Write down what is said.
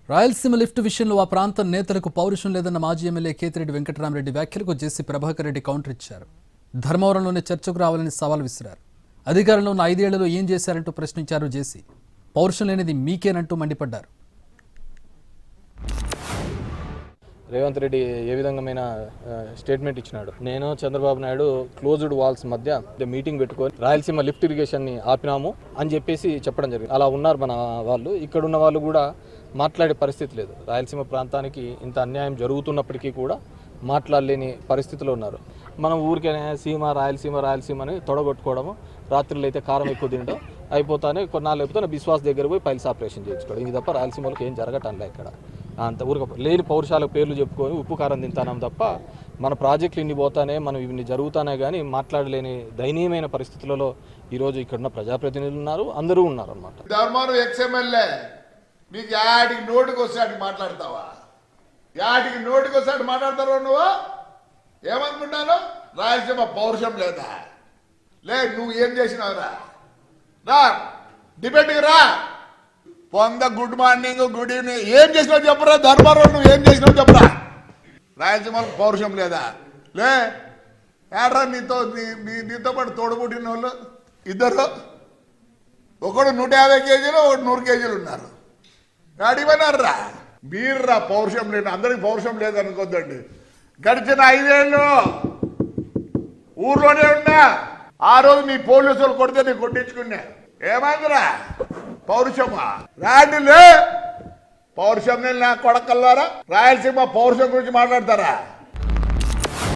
Rayalaseema lift విషయంలో ఆ ప్రాంతం నేతలకు పౌరుషం లేదన్న మాజీ ఎమ్మెల్యే కేతిరెడ్డి వెంకటరామరెడ్డి వ్యాఖ్యలకు జేసీ ప్రభాకర్ రెడ్డి కౌంటర్ ఇచ్చారు. ధర్మవరంలోనే చర్చకు రావాలని సవాల్ విసిరారు. అధికారంలో ఉన్న 5 ఏళ్లలో ఏం చేశారంటూ ప్రశ్నించారు జేసీ. పౌరుషం లేనిది మీకేనంటూ మండిపడ్డారు. రేవంత్ రెడ్డి ఏ విధంగా స్టేట్మెంట్ ఇచ్చినాడు. నేను చంద్రబాబు నాయుడు క్లోజ్డ్ వాల్స్ మధ్య మీటింగ్ పెట్టుకొని రాయలసీమ లిఫ్ట్ ఇరిగేషన్ ని ఆపినాము అని చెప్పేసి చెప్పడం జరిగింది. అలా ఉన్నారు మన వాళ్ళు. ఇక్కడ ఉన్న వాళ్ళు కూడా మాట్లాడే పరిస్థితి లేదు. రాయలసీమ ప్రాంతానికి ఇంత అన్యాయం జరుగుతున్నప్పటికీ కూడా మాట్లాడలేని పరిస్థితిలో ఉన్నారు. మనం ఊరికే రాయలసీమ అని తొడగొట్టుకోవడము, రాత్రులు అయితే కారం ఎక్కువ తినడం అయిపోతానే కొన్నాళ్ళు అయిపోతే బిశ్వాస్ దగ్గర పోయి పైల్స్ ఆపరేషన్ చేయించుకోవడం. ఇది తప్ప రాయలసీమలకు ఏం జరగటంలే. ఇక్కడ అంత ఊరిక లేని పౌరుషాల పేర్లు చెప్పుకొని ఉప్పు కారం తింటానం తప్ప మన ప్రాజెక్టులు ఇన్ని పోతానే, మనం ఇన్ని జరుగుతానే కానీ మాట్లాడలేని దయనీయమైన పరిస్థితులలో ఈరోజు ఇక్కడున్న ప్రజాప్రతినిధులు ఉన్నారు, అందరూ ఉన్నారు అన్నమాట. ధర్మారం ఎక్స్ఎమ్మెల్యే నీకు యాడికి నోటికి వస్తాడు మాట్లాడతావా? యాడికి నోటికి వస్తాడు మాట్లాడతావు నువ్వు? ఏమనుకుంటాను? రాయలసీమ పౌరుషం లేదా? నువ్వు ఏం చేసినావురా? రా డిబేట్కి రా. పొంద గుడ్ మార్నింగ్, గుడ్ ఈవినింగ్ ఏం చేసినావు చెప్పరా? ధర్మారం నువ్వు ఏం చేసినావు చెప్పరా? రాయలసీమకు పౌరుషం లేదా? ఏడ్రా నీతో పాటు తోడుపుట్టిన వాళ్ళు ఇద్దరు, ఒకడు 150 కేజీలు, ఒకడు 100 కేజీలు ఉన్నారు. అడిగిపోయినారా మీర్రా? పౌరుషం లేదు. అందరికి పౌరుషం లేదనుకోద్దండి. గడిచిన 5 ఏళ్ళు ఊర్లోనే ఉన్నా. ఆ రోజు నీ పోలీసులు కొడితే నీ కొట్టించుకున్నా. ఏమైందిరా? పౌరుషమా? రాండిలే పౌరుషం నా కొడకల్లారా. రాయలసీమ పౌరుషం గురించి మాట్లాడతారా?